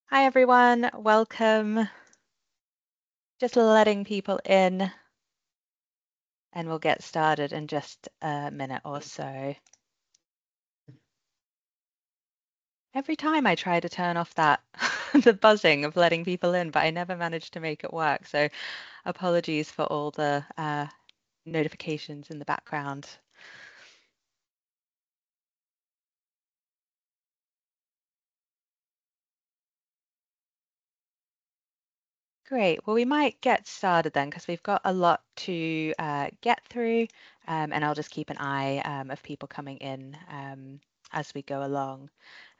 Hi everyone, welcome. Just letting people in and we'll get started in just a minute or so. Every time I try to turn off that the buzzing of letting people in, but I never manage to make it work. So apologies for all the notifications in the background. Great. Well, we might get started then because we've got a lot to get through, and I'll just keep an eye of people coming in as we go along.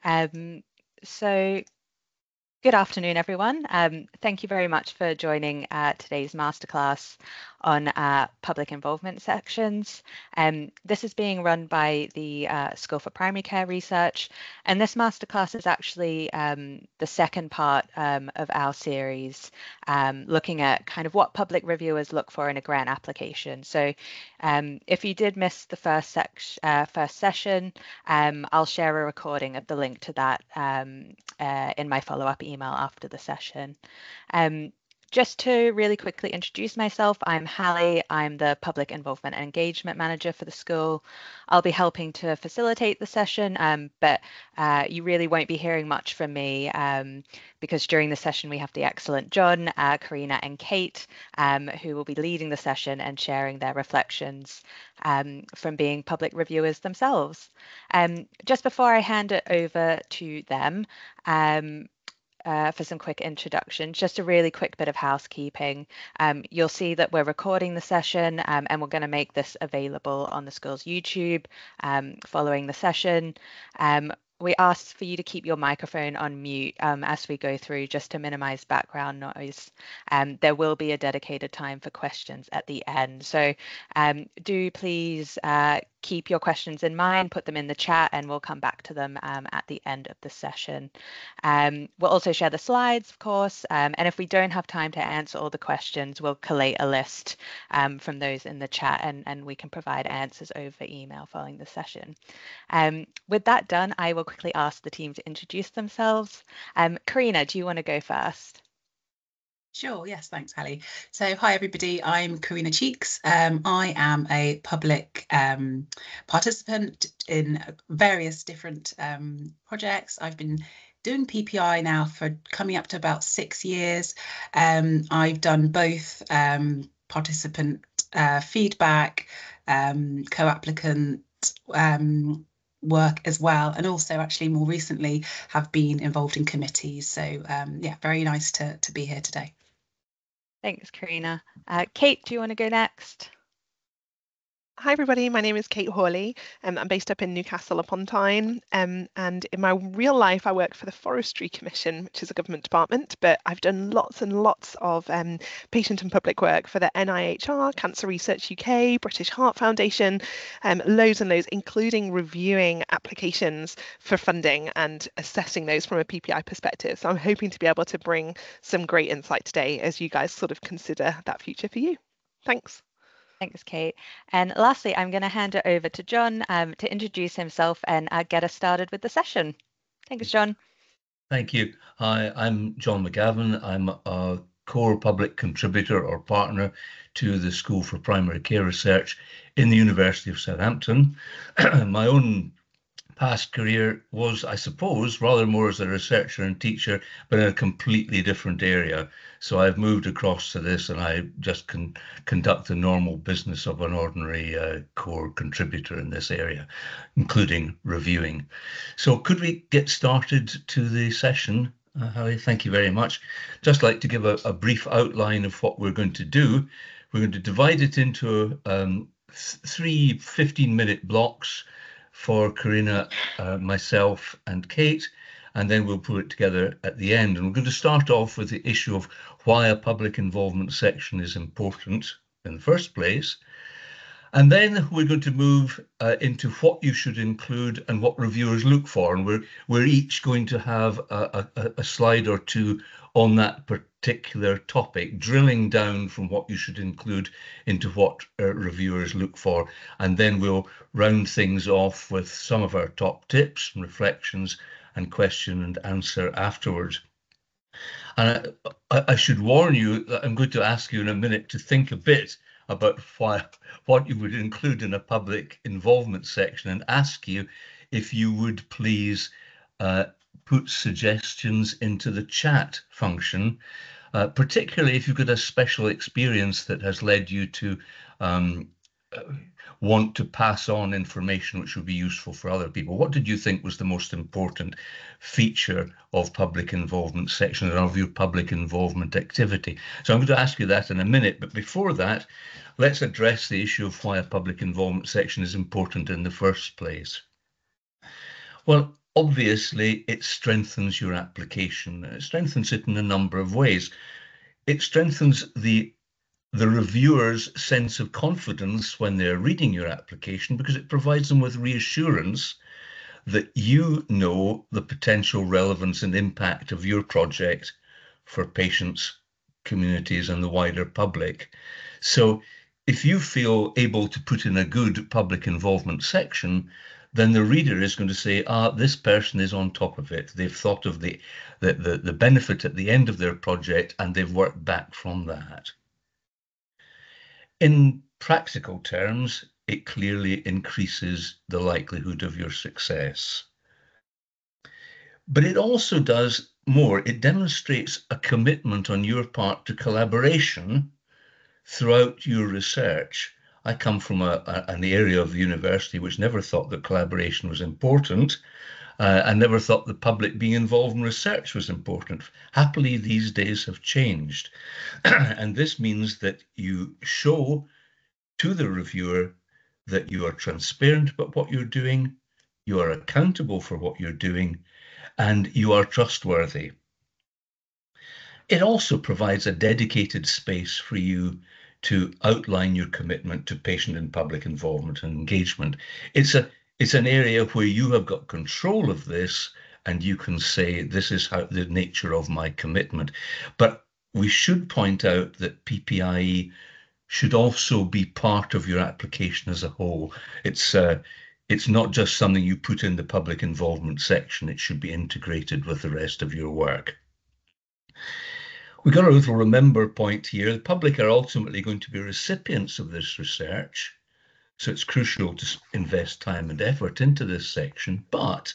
Um, so Good afternoon, everyone. Thank you very much for joining today's masterclass on public involvement sections. This is being run by the School for Primary Care Research, and this masterclass is actually the second part of our series, looking at kind of what public reviewers look for in a grant application. So if you did miss the first session, I'll share a recording of the link to that in my follow-up email after the session. Just to really quickly introduce myself, I'm Hawley. I'm the Public Involvement and Engagement Manager for the school. I'll be helping to facilitate the session, but you really won't be hearing much from me because during the session we have the excellent John, Corina and Kate who will be leading the session and sharing their reflections from being public reviewers themselves. Just before I hand it over to them, for some quick introductions, just a really quick bit of housekeeping. You'll see that we're recording the session and we're going to make this available on the school's YouTube following the session. We ask for you to keep your microphone on mute as we go through just to minimize background noise. There will be a dedicated time for questions at the end. So do please keep your questions in mind, put them in the chat, and we'll come back to them at the end of the session. We'll also share the slides, of course, and if we don't have time to answer all the questions, we'll collate a list from those in the chat and we can provide answers over email following the session. With that done, I will quickly ask the team to introduce themselves. Corina, do you want to go first? Sure, yes, thanks, Hawley. So hi, everybody, I'm Corina Cheeks. I am a public participant in various different projects. I've been doing PPI now for coming up to about 6 years. I've done both participant feedback, co-applicant work as well, and also actually more recently have been involved in committees. So yeah, very nice to be here today. Thanks, Corina. Kate, do you want to go next? Hi everybody, my name is Kate Hawley. I'm based up in Newcastle upon Tyne, and in my real life I work for the Forestry Commission, which is a government department, but I've done lots and lots of patient and public work for the NIHR, Cancer Research UK, British Heart Foundation, loads and loads, including reviewing applications for funding and assessing those from a PPI perspective. So I'm hoping to be able to bring some great insight today as you guys sort of consider that future for you. Thanks. Thanks, Kate. And lastly, I'm going to hand it over to John to introduce himself and get us started with the session. Thanks, John. Thank you. Hi, I'm John McGavin. I'm a core public contributor or partner to the School for Primary Care Research in the University of Southampton. My own past career was, I suppose, rather more as a researcher and teacher, but in a completely different area. So I've moved across to this and I just conduct the normal business of an ordinary core contributor in this area, including reviewing. So could we get started to the session? Harry, thank you very much. Just like to give a brief outline of what we're going to do. We're going to divide it into 3 15-minute blocks for Corina, myself and Kate, and then we'll put it together at the end. And we're going to start off with the issue of why a public involvement section is important in the first place. And then we're going to move into what you should include and what reviewers look for. And we're each going to have a slide or two on that particular topic, drilling down from what you should include into what reviewers look for. And then we'll round things off with some of our top tips and reflections and question and answer afterwards. And I should warn you that I'm going to ask you in a minute to think a bit about what you would include in a public involvement section, and ask you if you would please put suggestions into the chat function, particularly if you've got a special experience that has led you to want to pass on information which would be useful for other people. What did you think was the most important feature of public involvement section and of your public involvement activity? So I'm going to ask you that in a minute, but before that, let's address the issue of why a public involvement section is important in the first place. Well, obviously, it strengthens your application. It strengthens it in a number of ways. It strengthens the reviewer's sense of confidence when they're reading your application, because it provides them with reassurance that you know the potential relevance and impact of your project for patients, communities, and the wider public. So if you feel able to put in a good public involvement section, then the reader is going to say, this person is on top of it. They've thought of the benefit at the end of their project, and they've worked back from that. In practical terms, it clearly increases the likelihood of your success. But it also does more. It demonstrates a commitment on your part to collaboration throughout your research. I come from an area of the university which never thought that collaboration was important. I never thought the public being involved in research was important. Happily, these days have changed. And this means that you show to the reviewer that you are transparent about what you're doing, you are accountable for what you're doing, and you are trustworthy. It also provides a dedicated space for you to outline your commitment to patient and public involvement and engagement. It's an area where you have got control of this, and you can say, this is how the nature of my commitment. But we should point out that PPIE should also be part of your application as a whole. It's not just something you put in the public involvement section. It should be integrated with the rest of your work. We've got a little remember point here. The public are ultimately going to be recipients of this research, so it's crucial to invest time and effort into this section. But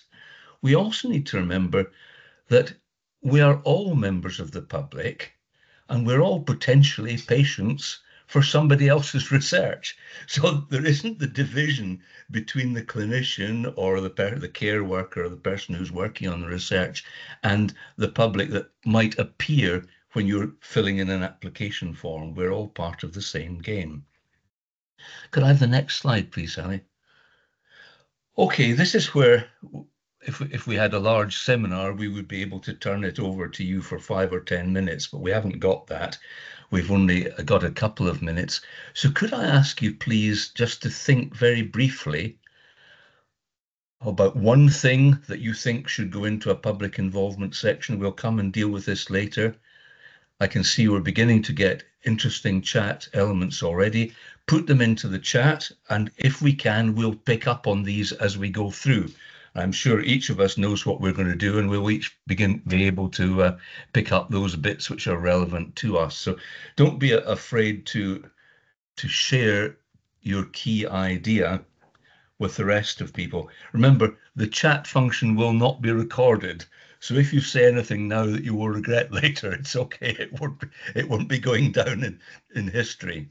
we also need to remember that we are all members of the public, and we're all potentially patients for somebody else's research. So there isn't the division between the clinician or the care worker or the person who's working on the research and the public that might appear when you're filling in an application form. We're all part of the same game. Could I have the next slide, please, Sally? Okay, this is where, if we had a large seminar, we would be able to turn it over to you for 5 or 10 minutes, but we haven't got that. We've only got a couple of minutes. So could I ask you, please, just to think very briefly about one thing that you think should go into a public involvement section? We'll come and deal with this later. I can see we're beginning to get interesting chat elements already. Put them into the chat, and if we can, we'll pick up on these as we go through. I'm sure each of us knows what we're going to do, and we'll each be able to pick up those bits which are relevant to us. So don't be afraid to share your key idea with the rest of people. Remember, the chat function will not be recorded. So if you say anything now that you will regret later, it's okay. It won't be going down in history.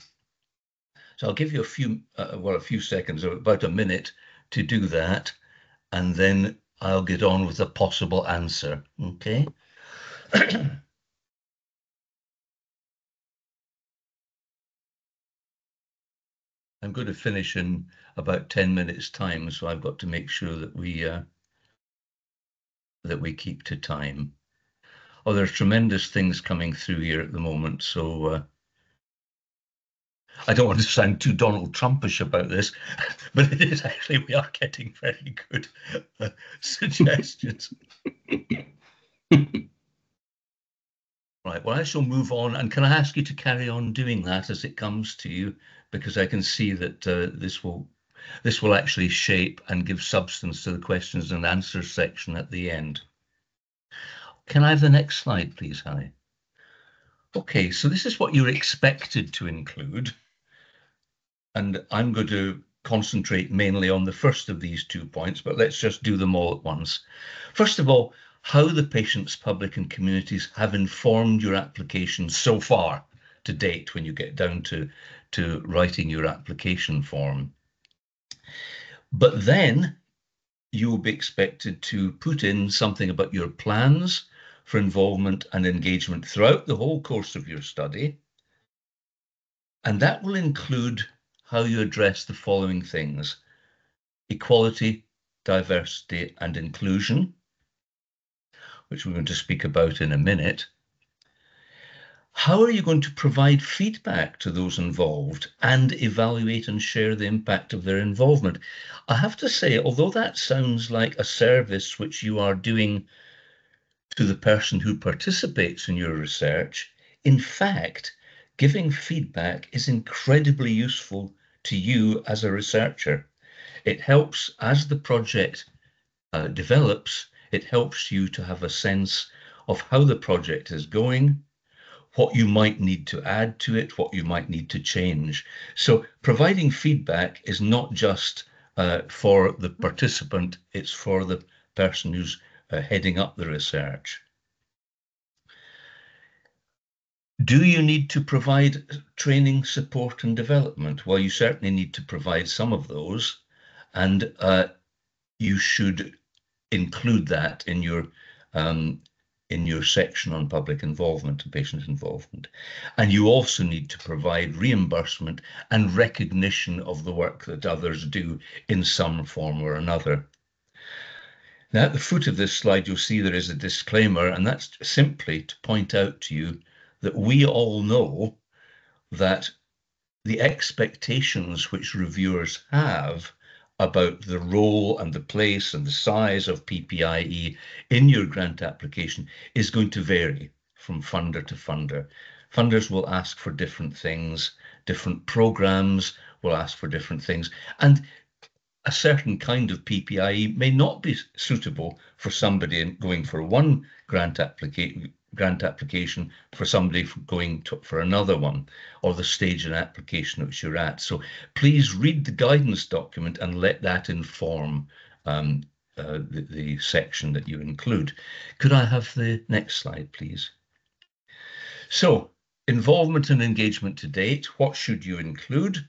So I'll give you a few seconds, or about a minute, to do that, and then I'll get on with a possible answer. Okay. I'm going to finish in about 10 minutes time, so I've got to make sure that we keep to time. Oh, there's tremendous things coming through here at the moment, so I don't want to sound too Donald Trumpish about this, but it is actually, we are getting very good suggestions. Right, well, I shall move on, and can I ask you to carry on doing that as it comes to you, because I can see that this will actually shape and give substance to the questions and answers section at the end. Can I have the next slide, please, Harry? Okay, so this is what you're expected to include. And I'm going to concentrate mainly on the first of these 2 points, but let's just do them all at once. First of all, how the patients, public and communities have informed your application so far to date when you get down to writing your application form. But then you'll be expected to put in something about your plans for involvement and engagement throughout the whole course of your study. And that will include how you address the following things: equality, diversity, and inclusion, which we're going to speak about in a minute. How are you going to provide feedback to those involved and evaluate and share the impact of their involvement? I have to say, although that sounds like a service which you are doing to the person who participates in your research, in fact, giving feedback is incredibly useful to you as a researcher. It helps as the project develops, it helps you to have a sense of how the project is going, what you might need to add to it, what you might need to change. So providing feedback is not just for the participant, it's for the person who's heading up the research. Do you need to provide training, support, and development? Well, you certainly need to provide some of those, and you should include that in your section on public involvement and patient involvement. And you also need to provide reimbursement and recognition of the work that others do in some form or another. Now, at the foot of this slide, you'll see there is a disclaimer, and that's simply to point out to you that we all know that the expectations which reviewers have about the role and the place and the size of PPIE in your grant application is going to vary from funder to funder. Funders will ask for different things, different programs will ask for different things, and a certain kind of PPIE may not be suitable for somebody going for one grant application for somebody going for another one, or the stage in application which you're at. So please read the guidance document and let that inform the section that you include. Could I have the next slide, please? So involvement and engagement to date, what should you include?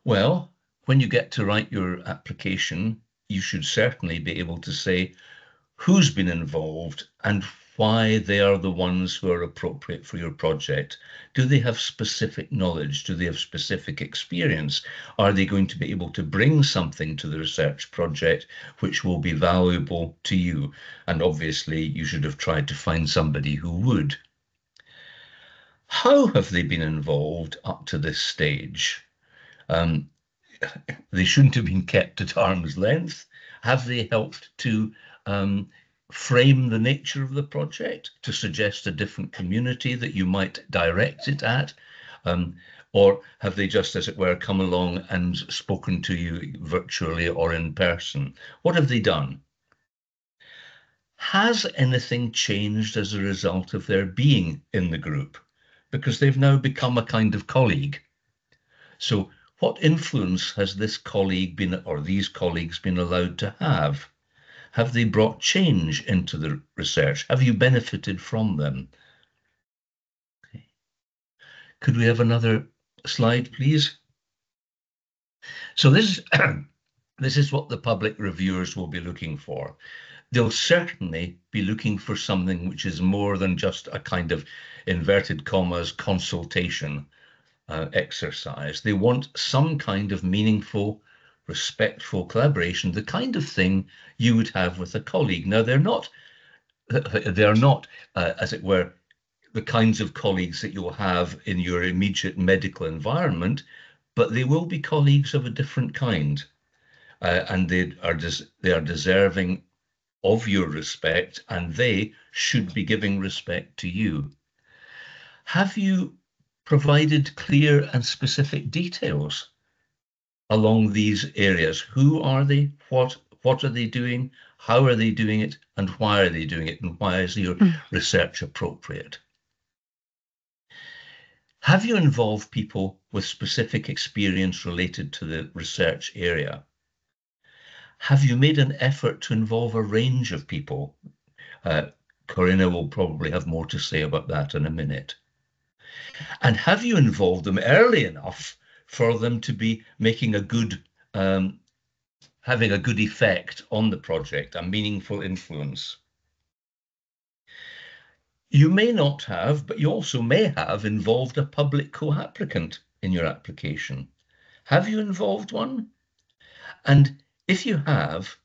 Well, when you get to write your application, you should certainly be able to say who's been involved and why they are the ones who are appropriate for your project. Do they have specific knowledge? Do they have specific experience? Are they going to be able to bring something to the research project which will be valuable to you? And obviously, you should have tried to find somebody who would. How have they been involved up to this stage? They shouldn't have been kept at arm's length. Have they helped to frame the nature of the project, to suggest a different community that you might direct it at? Or have they just, as it were, come along and spoken to you virtually or in person? What have they done? Has anything changed as a result of their being in the group? Because they've now become a kind of colleague. So what influence has this colleague been, or these colleagues been allowed to have? Have they brought change into the research? Have you benefited from them? Okay. Could we have another slide, please? So this is what the public reviewers will be looking for. They'll certainly be looking for something which is more than just a kind of inverted commas consultation exercise. They want some kind of meaningful, respectful collaboration, the kind of thing you would have with a colleague. Now, they're not, as it were, the kinds of colleagues that you'll have in your immediate medical environment, but they will be colleagues of a different kind, and they are deserving of your respect, and they should be giving respect to you. Have you provided clear and specific details along these areas? Who are they? What are they doing? How are they doing it? And why are they doing it? And why is your research appropriate? Have you involved people with specific experience related to the research area? Have you made an effort to involve a range of people? Corina will probably have more to say about that in a minute. And have you involved them early enough for them to be making a good, having a good effect on the project, a meaningful influence? You may not have, but you also may have involved a public co-applicant in your application. Have you involved one? And if you have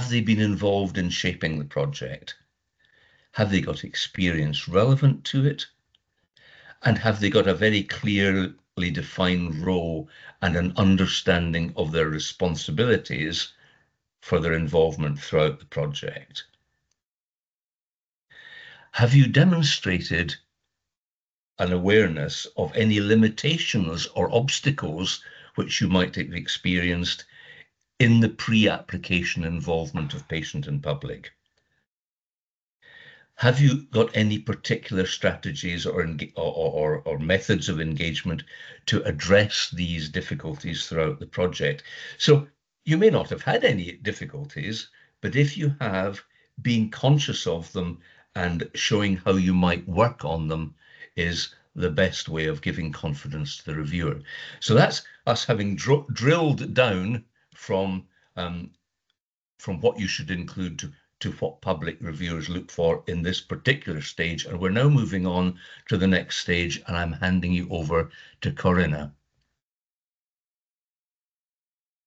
they been involved in shaping the project? Have they got experience relevant to it? And have they got a very clearly defined role and an understanding of their responsibilities for their involvement throughout the project? Have you demonstrated an awareness of any limitations or obstacles which you might have experienced in the pre-application involvement of patient and public? Have you got any particular strategies or methods of engagement to address these difficulties throughout the project? So you may not have had any difficulties, but if you have, being conscious of them and showing how you might work on them is the best way of giving confidence to the reviewer. So that's us having drilled down from what you should include to what public reviewers look for in this particular stage. And we're now moving on to the next stage, and I'm handing you over to Corina.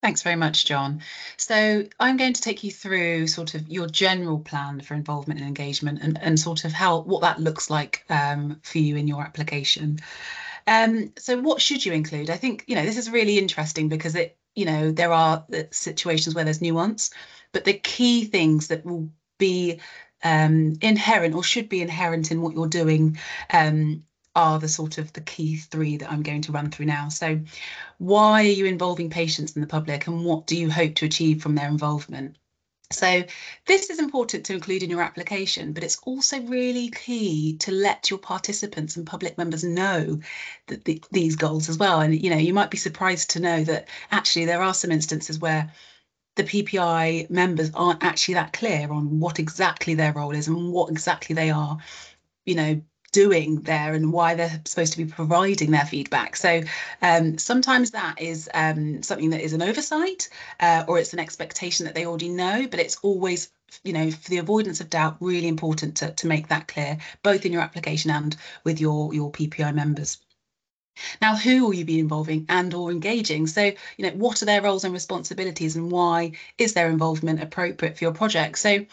Thanks very much, John. So I'm going to take you through sort of your general plan for involvement and engagement and sort of what that looks like for you in your application. So what should you include? I think, this is really interesting because there are situations where there's nuance, but the key things that will be inherent or should be inherent in what you're doing are the key three that I'm going to run through now. So why are you involving patients in the public, and what do you hope to achieve from their involvement? So this is important to include in your application, but it's also really key to let your participants and public members know that these goals as well. And, you might be surprised to know that actually there are some instances where the PPI members aren't actually that clear on what exactly their role is and what exactly they are, doing there and why they're supposed to be providing their feedback. So sometimes that is something that is an oversight or it's an expectation that they already know, but it's always, for the avoidance of doubt, really important to make that clear, both in your application and with your PPI members. Now, who will you be involving and or engaging? So, what are their roles and responsibilities, and why is their involvement appropriate for your project? So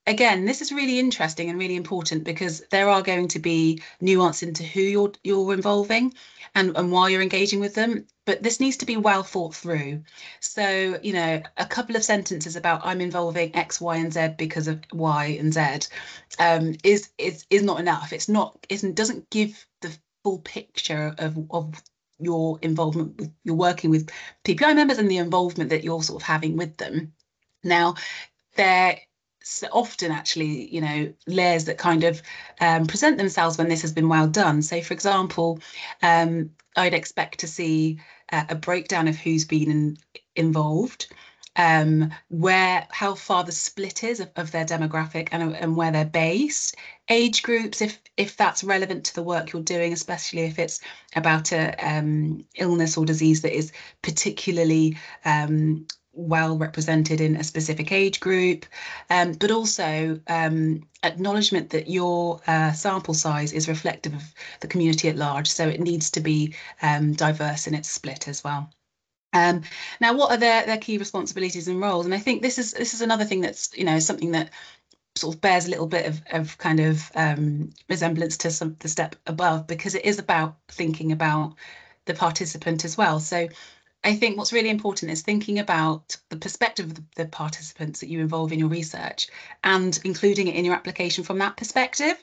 again, this is really interesting and really important because there are going to be nuance into who you're involving and why you're engaging with them, but this needs to be well thought through. So, a couple of sentences about I'm involving X, Y, and Z because of Y and Z is not enough. It doesn't give the full picture of your involvement you're working with PPI members and the involvement that you're sort of having with them. Now, there often actually, layers that kind of present themselves when this has been well done. So, for example, I'd expect to see a breakdown of who's been involved, how far the split is of their demographic and where they're based, age groups, if that's relevant to the work you're doing, especially if it's about a illness or disease that is particularly well represented in a specific age group, but also acknowledgement that your sample size is reflective of the community at large, so it needs to be diverse in its split as well. Now, what are their key responsibilities and roles? And I think this is another thing that's something that sort of bears a little bit of kind of resemblance to the step above, because it is about thinking about the participant as well. So I think what's really important is thinking about the perspective of the participants that you involve in your research and including it in your application from that perspective.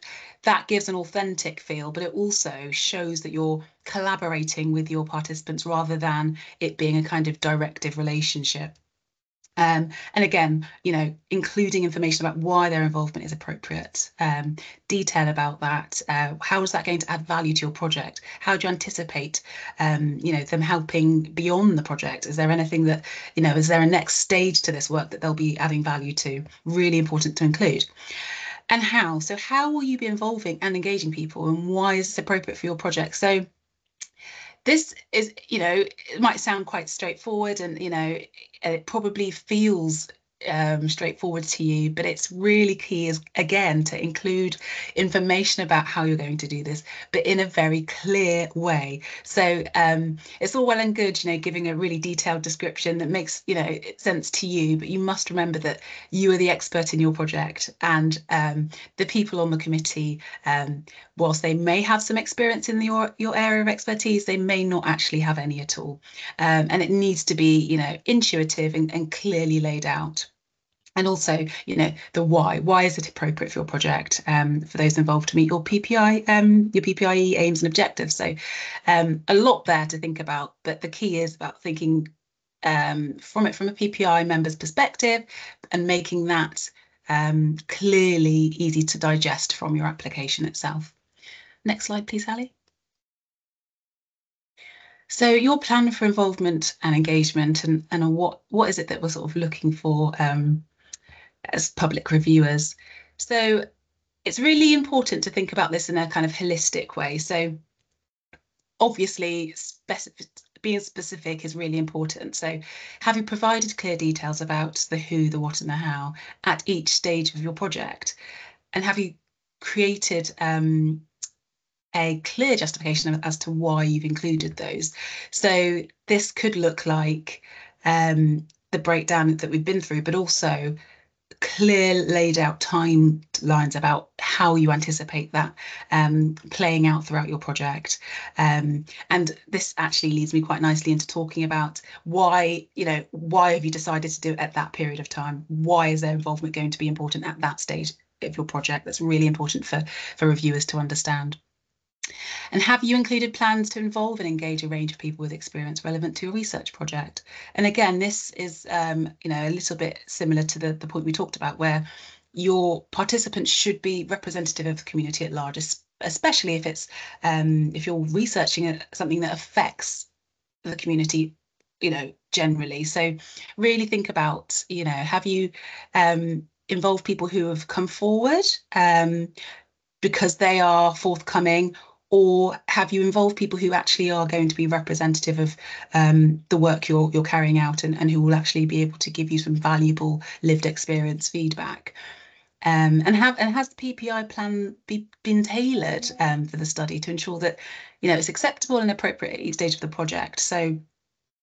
That gives an authentic feel, but it also shows that you're collaborating with your participants rather than it being a kind of directive relationship. And again, including information about why their involvement is appropriate, detail about that. How is that going to add value to your project? How do you anticipate, them helping beyond the project? Is there anything that, is there a next stage to this work that they'll be adding value to? Really important to include. And how? So how will you be involving and engaging people, and why is this appropriate for your project? So this is, it might sound quite straightforward, and, it probably feels straightforward to you, but it's really key is, again, to include information about how you're going to do this, but in a very clear way. So it's all well and good, giving a really detailed description that makes, sense to you, but you must remember that you are the expert in your project, and the people on the committee, whilst they may have some experience in your area of expertise, they may not actually have any at all. And it needs to be, intuitive and clearly laid out. And also, the why. Why is it appropriate for your project? For those involved to meet your PPIE aims and objectives. So a lot there to think about, but the key is about thinking from a PPI member's perspective, and making that clearly easy to digest from your application itself. Next slide, please, Hawley. So your plan for involvement and engagement, and what is it that we're sort of looking for as public reviewers? So it's really important to think about this in a kind of holistic way. So obviously being specific is really important. So have you provided clear details about the who, the what and the how at each stage of your project? And have you created a clear justification as to why you've included those? So this could look like the breakdown that we've been through, but also clear laid out timelines about how you anticipate that playing out throughout your project. And this actually leads me quite nicely into talking about why have you decided to do it at that period of time? Why is their involvement going to be important at that stage of your project? That's really important for reviewers to understand. And have you included plans to involve and engage a range of people with experience relevant to your research project? And again, this is a little bit similar to the point we talked about, where your participants should be representative of the community at large, especially if it's if you're researching something that affects the community, generally. So really think about, have you involved people who have come forward because they are forthcoming, or have you involved people who actually are going to be representative of the work you're carrying out, and who will actually be able to give you some valuable lived experience feedback? And has the PPI plan been tailored for the study to ensure that it's acceptable and appropriate at each stage of the project? So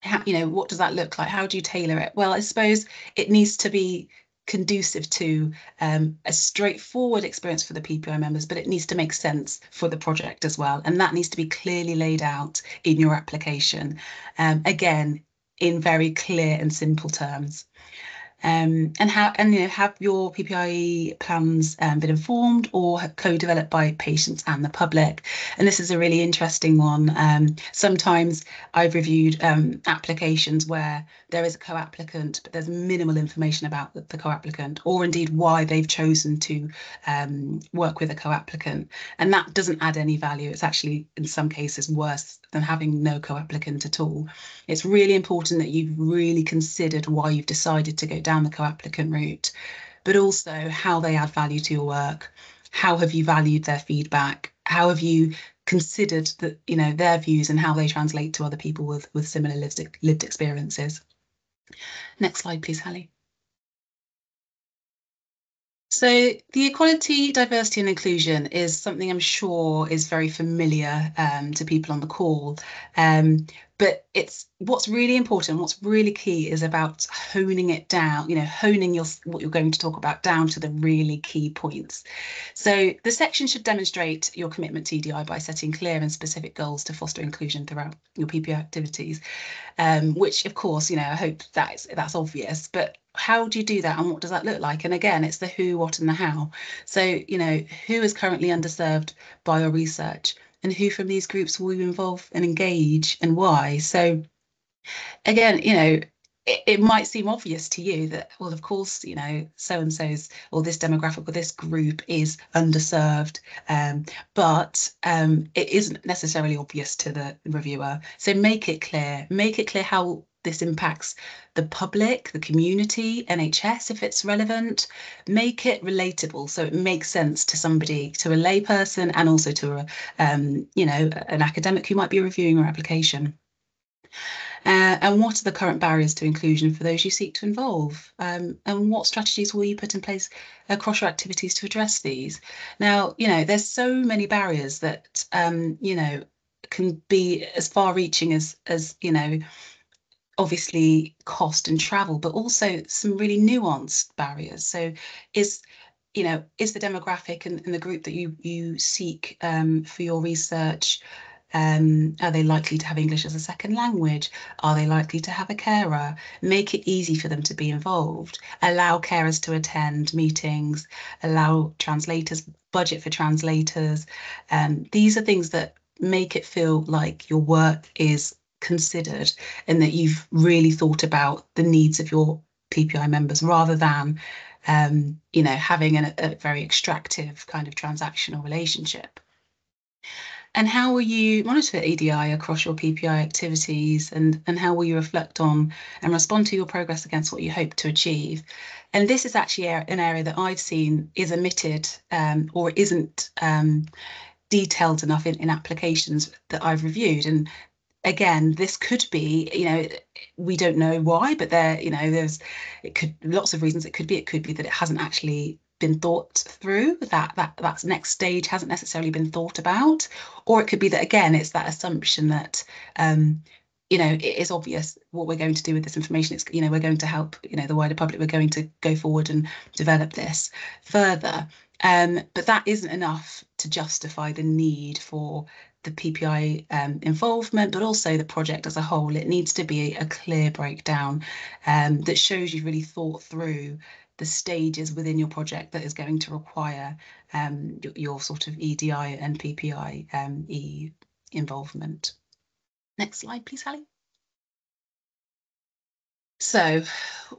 what does that look like? How do you tailor it? Well, I suppose it needs to be conducive to a straightforward experience for the PPI members, but it needs to make sense for the project as well. And that needs to be clearly laid out in your application, again, in very clear and simple terms. And have your PPIE plans been informed or co-developed by patients and the public? And this is a really interesting one. Sometimes I've reviewed applications where there is a co-applicant, but there's minimal information about the co-applicant, or indeed why they've chosen to work with a co-applicant. And that doesn't add any value. It's actually, in some cases, worse than having no co-applicant at all. It's really important that you've really considered why you've decided to go down the co-applicant route, but also how they add value to your work. How have you valued their feedback? How have you considered that, their views and how they translate to other people with similar lived experiences? Next slide, please, Hawley. So the equality, diversity and inclusion is something I'm sure is very familiar to people on the call. But it's what's really important, what's really key is about honing it down, honing what you're going to talk about down to the really key points. So the section should demonstrate your commitment to EDI by setting clear and specific goals to foster inclusion throughout your PPI activities, which of course, I hope that's obvious, but how do you do that, and what does that look like? And again, it's the who, what and the how. So, who is currently underserved by your research, and who from these groups will you involve and engage, and why? So again, it might seem obvious to you that, well, of course, you know, so and so's or this demographic or this group is underserved, but it isn't necessarily obvious to the reviewer. So make it clear how this impacts the public, the community, NHS if it's relevant. Make it relatable so it makes sense to somebody, to a layperson, and also to a you know, an academic who might be reviewing your application. And what are the current barriers to inclusion for those you seek to involve? And what strategies will you put in place across your activities to address these? Now, you know, there's so many barriers that, you know, can be as far-reaching as, you know, obviously cost and travel, but also some really nuanced barriers. So you know, is the demographic and the group that you seek for your research, are they likely to have English as a second language? Are they likely to have a carer? Make it easy for them to be involved. Allow carers to attend meetings, allow translators, budget for translators. These are things that make it feel like your work is considered and that you've really thought about the needs of your PPI members rather than you know, having a very extractive kind of transactional relationship. And how will you monitor EDI across your PPI activities, and how will you reflect on and respond to your progress against what you hope to achieve? And this is actually an area that I've seen is omitted or isn't detailed enough in applications that I've reviewed. And again, this could be, you know, we don't know why, but there, you know, it could lots of reasons. It could be that it hasn't actually been thought through, that next stage hasn't necessarily been thought about, or it could be that again it's that assumption that you know, it is obvious what we're going to do with this information. It's, you know, we're going to help, you know, the wider public. We're going to go forward and develop this further. But that isn't enough to justify the need for the PPI involvement, but also the project as a whole. It needs to be a clear breakdown that shows you've really thought through the stages within your project that is going to require your sort of EDI and PPI involvement. Next slide, please, Hawley. So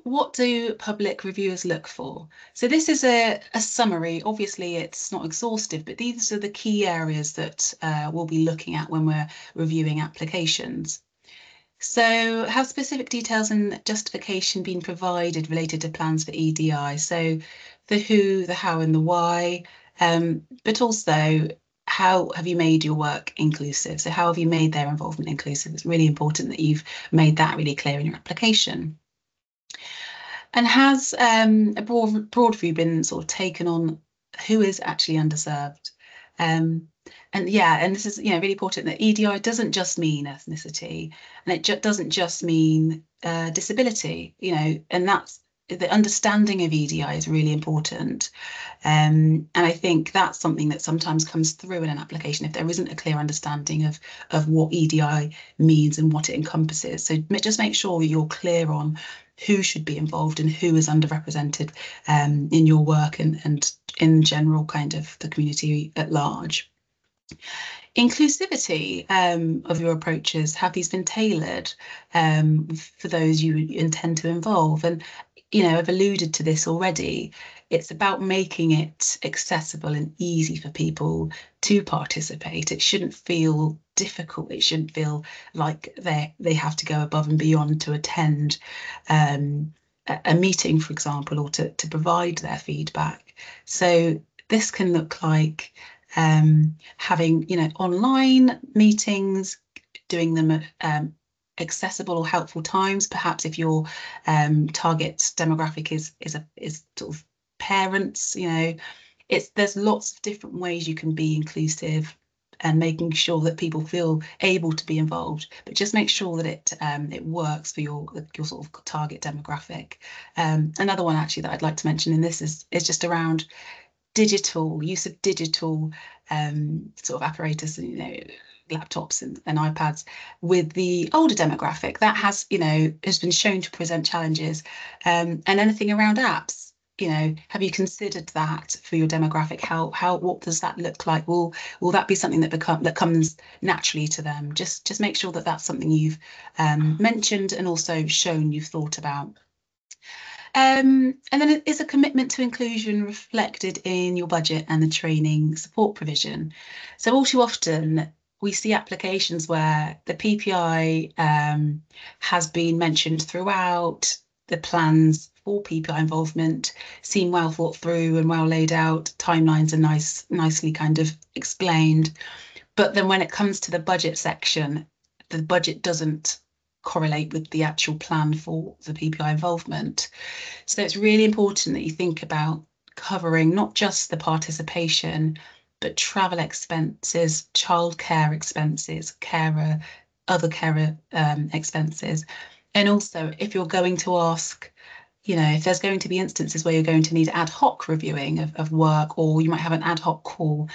what do public reviewers look for? So this is a summary. Obviously, it's not exhaustive, but these are the key areas that we'll be looking at when we're reviewing applications. So have specific details and justification been provided related to plans for EDI? So the who, the how, and the why, but also how have you made your work inclusive? So how have you made their involvement inclusive? It's really important that you've made that really clear in your application. And has a broad view been sort of taken on who is actually underserved? And yeah, and this is, you know, really important that EDI doesn't just mean ethnicity, and it doesn't just mean disability, you know, and that's the understanding of EDI is really important. And I think that's something that sometimes comes through in an application if there isn't a clear understanding of what EDI means and what it encompasses. So just make sure you're clear on who should be involved and who is underrepresented in your work and in general kind of the community at large. Inclusivity of your approaches, have these been tailored for those you intend to involve? And, you know, I've alluded to this already. It's about making it accessible and easy for people to participate. It shouldn't feel difficult. It shouldn't feel like they have to go above and beyond to attend a meeting, for example, or to provide their feedback. So this can look like having, you know, online meetings, doing them at accessible or helpful times. Perhaps if your target demographic is sort of parents, you know, there's lots of different ways you can be inclusive and making sure that people feel able to be involved, but just make sure that it works for your sort of target demographic. Another one actually that I'd like to mention in this is just around use of digital sort of apparatus, you know, laptops and iPads with the older demographic. That has, you know, has been shown to present challenges, and anything around apps. have you considered that for your demographic? What does that look like? Will that be something that comes naturally to them? Just make sure that that's something you've mentioned and also shown you've thought about. And then is a commitment to inclusion reflected in your budget and the training support provision? So all too often we see applications where the PPI has been mentioned throughout. The plans for PPI involvement seem well thought through and well laid out. Timelines are nicely kind of explained. But then when it comes to the budget section, the budget doesn't correlate with the actual plan for the PPI involvement. So it's really important that you think about covering not just the participation, but travel expenses, childcare expenses, other carer expenses. And also, if you're going to ask, if there's going to be instances where you're going to need ad hoc reviewing of work, or you might have an ad hoc call,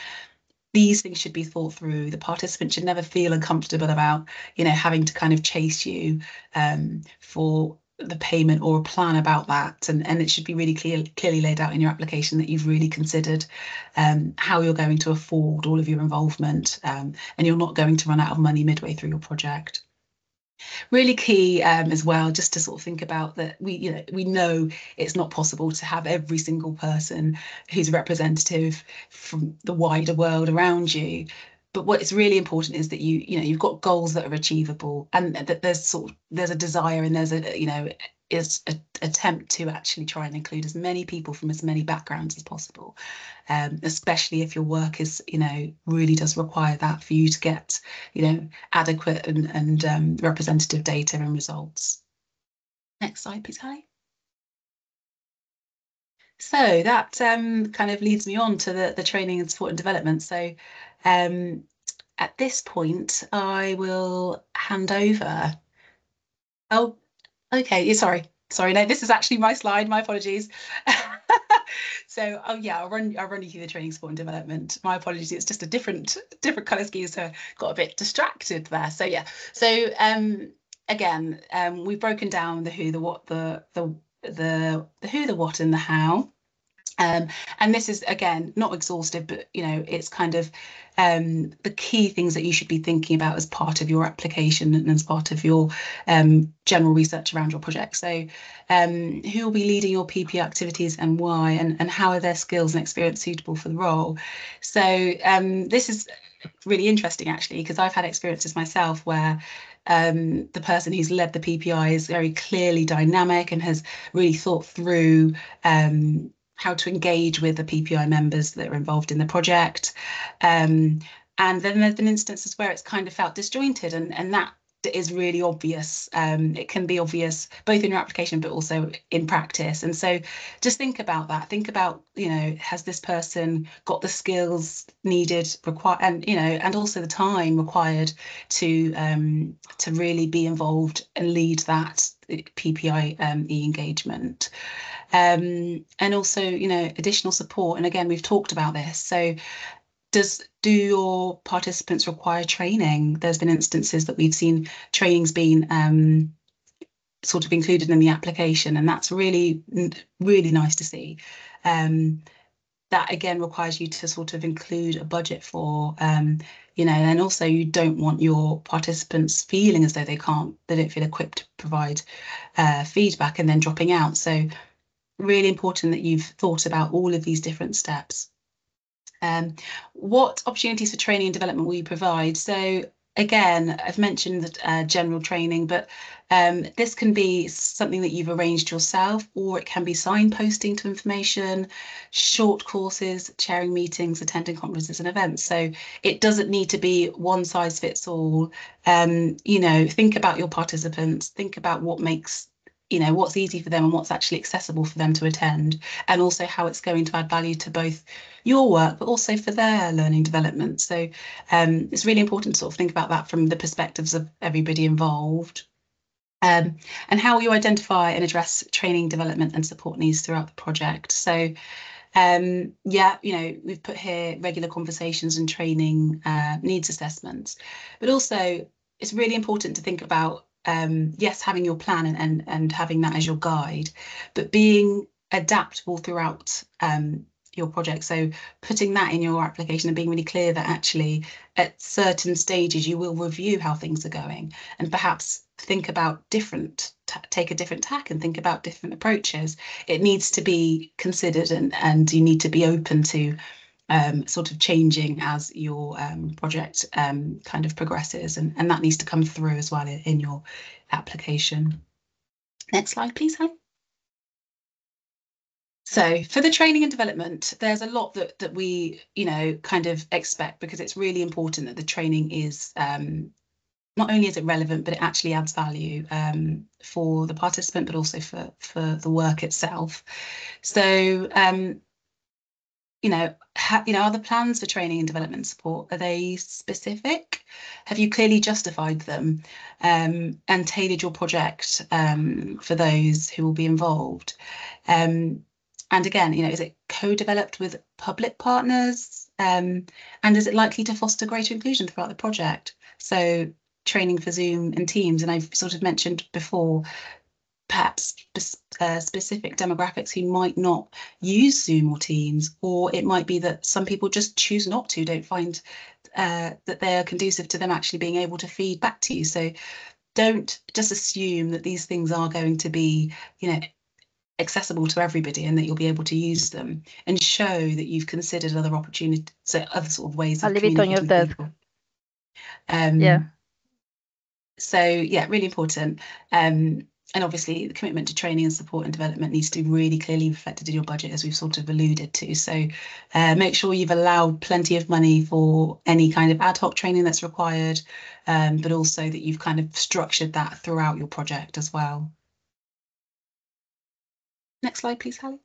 these things should be thought through. The participant should never feel uncomfortable about, having to kind of chase you for the payment or a plan about that. And it should be really clearly laid out in your application that you've really considered how you're going to afford all of your involvement, and you're not going to run out of money midway through your project. Really key as well, just to sort of think about that we know it's not possible to have every single person who's a representative from the wider world around you. But what is really important is that you've got goals that are achievable, and that there's a desire, and there's is an attempt to actually try and include as many people from as many backgrounds as possible, especially if your work is, really does require that for you to get, adequate and representative data and results. Next slide, please, Hawley. So that kind of leads me on to the training and support and development. So at this point, I will hand over. Oh, okay. Sorry. No, this is actually my slide. My apologies. So, I'll run you through the training, support and development. My apologies. It's just a different colour scheme, so got a bit distracted there. So yeah. So again, we've broken down the who, the what, the who, the what, and the how. And this is, again, not exhaustive, but it's kind of the key things that you should be thinking about as part of your application and as part of your general research around your project. So who will be leading your PP activities and why, and how are their skills and experience suitable for the role? So this is really interesting, actually, because I've had experiences myself where the person who's led the PPI is very clearly dynamic and has really thought through how to engage with the PPI members that are involved in the project. And then there's been instances where it's kind of felt disjointed, and that is really obvious. It can be obvious both in your application but also in practice. And so just think about that. Think about, has this person got the skills needed, and also the time required to really be involved and lead that PPI engagement. And also, additional support. And again, we've talked about this. So do your participants require training? There's been instances that we've seen trainings being sort of included in the application, and that's really, really nice to see. That again requires you to sort of include a budget for, and also you don't want your participants feeling as though they don't feel equipped to provide feedback and then dropping out. So really important that you've thought about all of these different steps. What opportunities for training and development will you provide? So again, I've mentioned that general training, but this can be something that you've arranged yourself, or it can be signposting to information, short courses, chairing meetings, attending conferences and events. So it doesn't need to be one size fits all. Think about your participants, think about what makes what's easy for them and what's actually accessible for them to attend, and also how it's going to add value to both your work but also for their learning development. So it's really important to sort of think about that from the perspectives of everybody involved. And how will you identify and address training, development and support needs throughout the project? So we've put here regular conversations and training needs assessments, but also it's really important to think about yes, having your plan and having that as your guide, but being adaptable throughout your project. So putting that in your application and being really clear that actually at certain stages you will review how things are going and perhaps think about take a different tack and think about different approaches. It needs to be considered, and you need to be open to sort of changing as your project kind of progresses, and that needs to come through as well in your application. Next slide, please, Helen. So for the training and development, there's a lot that we, kind of expect, because it's really important that the training is not only is it relevant, but it actually adds value for the participant, but also for the work itself. So, are the plans for training and development support, are they specific? Have you clearly justified them and tailored your project for those who will be involved? And again, is it co-developed with public partners? And is it likely to foster greater inclusion throughout the project? So training for Zoom and Teams, and I've sort of mentioned before, perhaps specific demographics who might not use Zoom or Teams, or it might be that some people just choose not to, don't find that they are conducive to them actually being able to feed back to you. So don't just assume that these things are going to be, accessible to everybody and that you'll be able to use them, and show that you've considered other opportunities, so other sort of ways of communicating with people. Yeah. So yeah, really important. And obviously the commitment to training and support and development needs to be really clearly reflected in your budget, as we've sort of alluded to. So make sure you've allowed plenty of money for any kind of ad hoc training that's required, but also that you've kind of structured that throughout your project as well. Next slide, please, Hawley.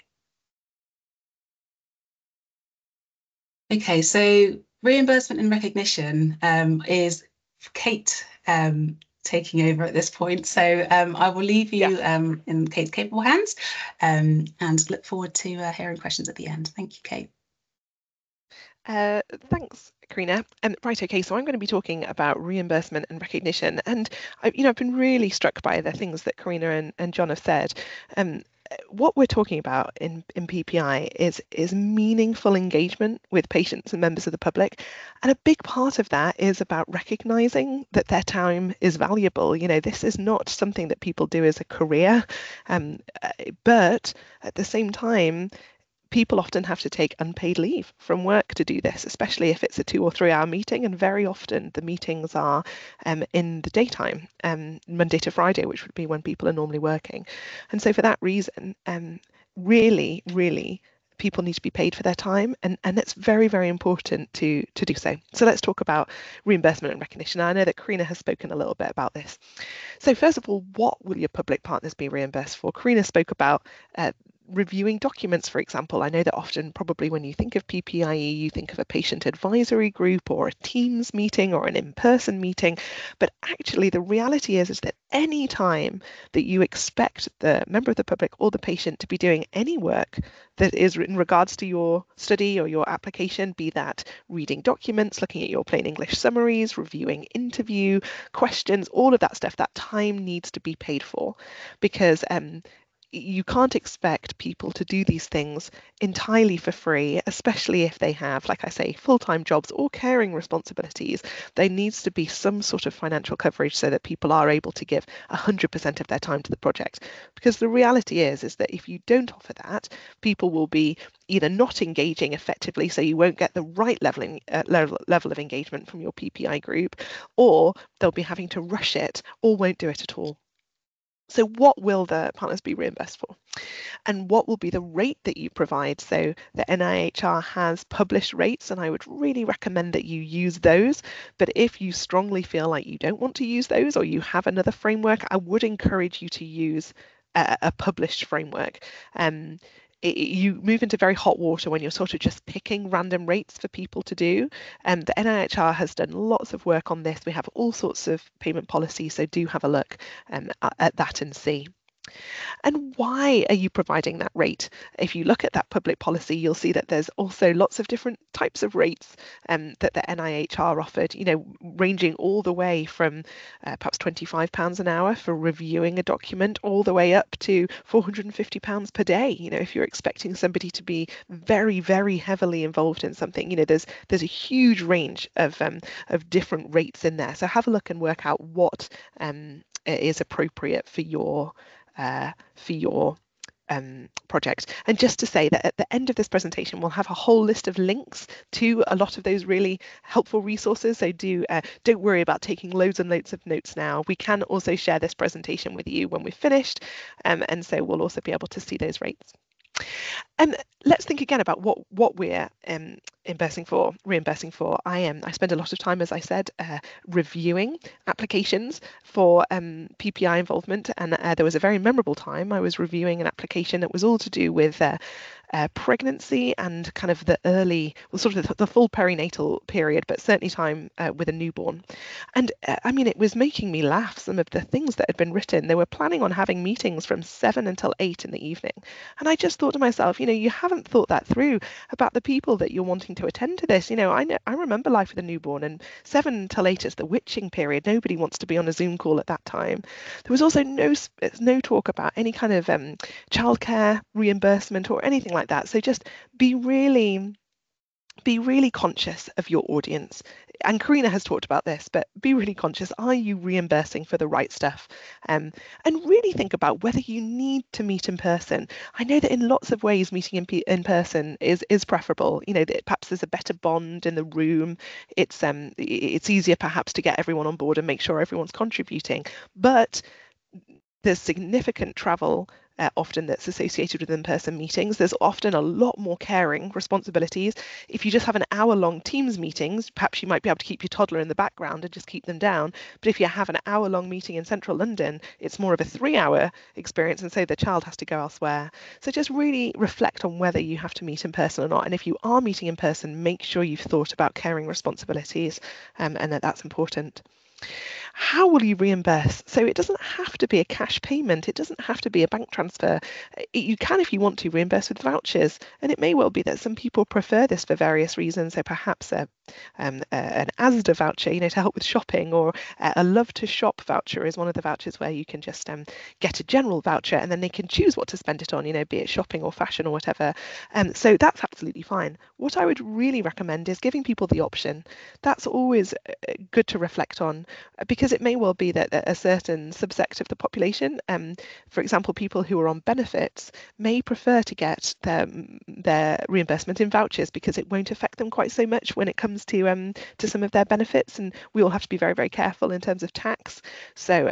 Okay, so reimbursement and recognition is Kate taking over at this point. So I will leave you in Kate's capable hands, and look forward to hearing questions at the end. Thank you, Kate. Thanks, Corina. Right, okay, so I'm going to be talking about reimbursement and recognition, and I've been really struck by the things that Corina and John have said. What we're talking about in PPI is meaningful engagement with patients and members of the public, and a big part of that is about recognizing that their time is valuable. This is not something that people do as a career, but at the same time, people often have to take unpaid leave from work to do this, especially if it's a 2 or 3 hour meeting. And very often the meetings are in the daytime, Monday to Friday, which would be when people are normally working. And so for that reason, really, people need to be paid for their time, and it's very, very important to do so. So let's talk about reimbursement and recognition. Now, I know that Corina has spoken a little bit about this. So first of all, what will your public partners be reimbursed for? Corina spoke about reviewing documents, for example. I know that often, probably when you think of PPIE, you think of a patient advisory group or a Teams meeting or an in-person meeting, but actually the reality is that any time that you expect the member of the public or the patient to be doing any work that is in regards to your study or your application, be that reading documents, looking at your plain English summaries, reviewing interview questions, all of that stuff, that time needs to be paid for, because you can't expect people to do these things entirely for free, especially if they have, like I say, full-time jobs or caring responsibilities. There needs to be some sort of financial coverage so that people are able to give 100% of their time to the project. Because the reality is that if you don't offer that, people will be either not engaging effectively, so you won't get the right level of engagement from your PPI group, or they'll be having to rush it or won't do it at all. So what will the partners be reimbursed for? And what will be the rate that you provide? So the NIHR has published rates, and I would really recommend that you use those. But if you strongly feel like you don't want to use those, or you have another framework, I would encourage you to use a published framework. You move into very hot water when you're sort of just picking random rates for people to do. The NIHR has done lots of work on this. We have all sorts of payment policies, so do have a look at that and see. And why are you providing that rate? If you look at that public policy, you'll see that there's also lots of different types of rates that the NIH are offered, ranging all the way from perhaps £25 an hour for reviewing a document, all the way up to £450 per day. If you're expecting somebody to be very, very heavily involved in something, there's a huge range of different rates in there. So have a look and work out what is appropriate for your project. And just to say that at the end of this presentation, we'll have a whole list of links to a lot of those really helpful resources. So don't worry about taking loads and loads of notes now. We can also share this presentation with you when we've finished, and so we'll also be able to see those rates. And let's think again about what we're reimbursing for. I spend a lot of time, as I said, reviewing applications for PPI involvement, and there was a very memorable time I was reviewing an application that was all to do with pregnancy and kind of the early, well, sort of the full perinatal period, but certainly time with a newborn. And I mean, it was making me laugh, some of the things that had been written. They were planning on having meetings from 7 until 8 in the evening. And I just thought to myself, you haven't thought that through about the people that you're wanting to attend to this. I remember life with a newborn, and 7 till 8 is the witching period. Nobody wants to be on a Zoom call at that time. There was also no talk about any kind of childcare reimbursement or anything like that. So just be really conscious of your audience. And Corina has talked about this, but be really conscious. Are you reimbursing for the right stuff? And really think about whether you need to meet in person. I know that in lots of ways, meeting in person is preferable. That perhaps there's a better bond in the room. It's easier perhaps to get everyone on board and make sure everyone's contributing. But there's significant travel often that's associated with in-person meetings. There's often a lot more caring responsibilities. If you just have an hour-long Teams meetings, perhaps you might be able to keep your toddler in the background and just keep them down. But if you have an hour-long meeting in central London, it's more of a 3-hour experience, and so the child has to go elsewhere. So just really reflect on whether you have to meet in person or not. And if you are meeting in person, make sure you've thought about caring responsibilities and that's important. How will you reimburse? So it doesn't have to be a cash payment. It doesn't have to be a bank transfer. You can, if you want to, reimburse with vouchers. And it may well be that some people prefer this for various reasons. So perhaps an Asda voucher, to help with shopping, or a Love to Shop voucher is one of the vouchers where you can just get a general voucher and then they can choose what to spend it on, be it shopping or fashion or whatever. So that's absolutely fine. What I would really recommend is giving people the option. That's always good to reflect on, because it may well be that a certain subsect of the population, for example, people who are on benefits, may prefer to get their reimbursement in vouchers because it won't affect them quite so much when it comes to some of their benefits. And we all have to be very, very careful in terms of tax. So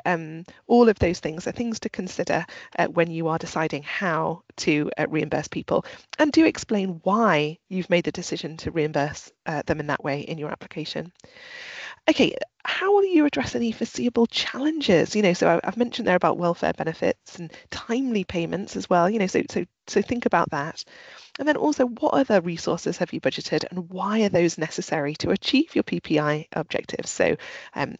all of those things are things to consider when you are deciding how to reimburse people. And do explain why you've made the decision to reimburse them in that way in your application. Okay, how will you address any foreseeable challenges? So I've mentioned there about welfare benefits and timely payments as well. So think about that. And then also, what other resources have you budgeted, and why are those necessary to achieve your PPI objectives? So,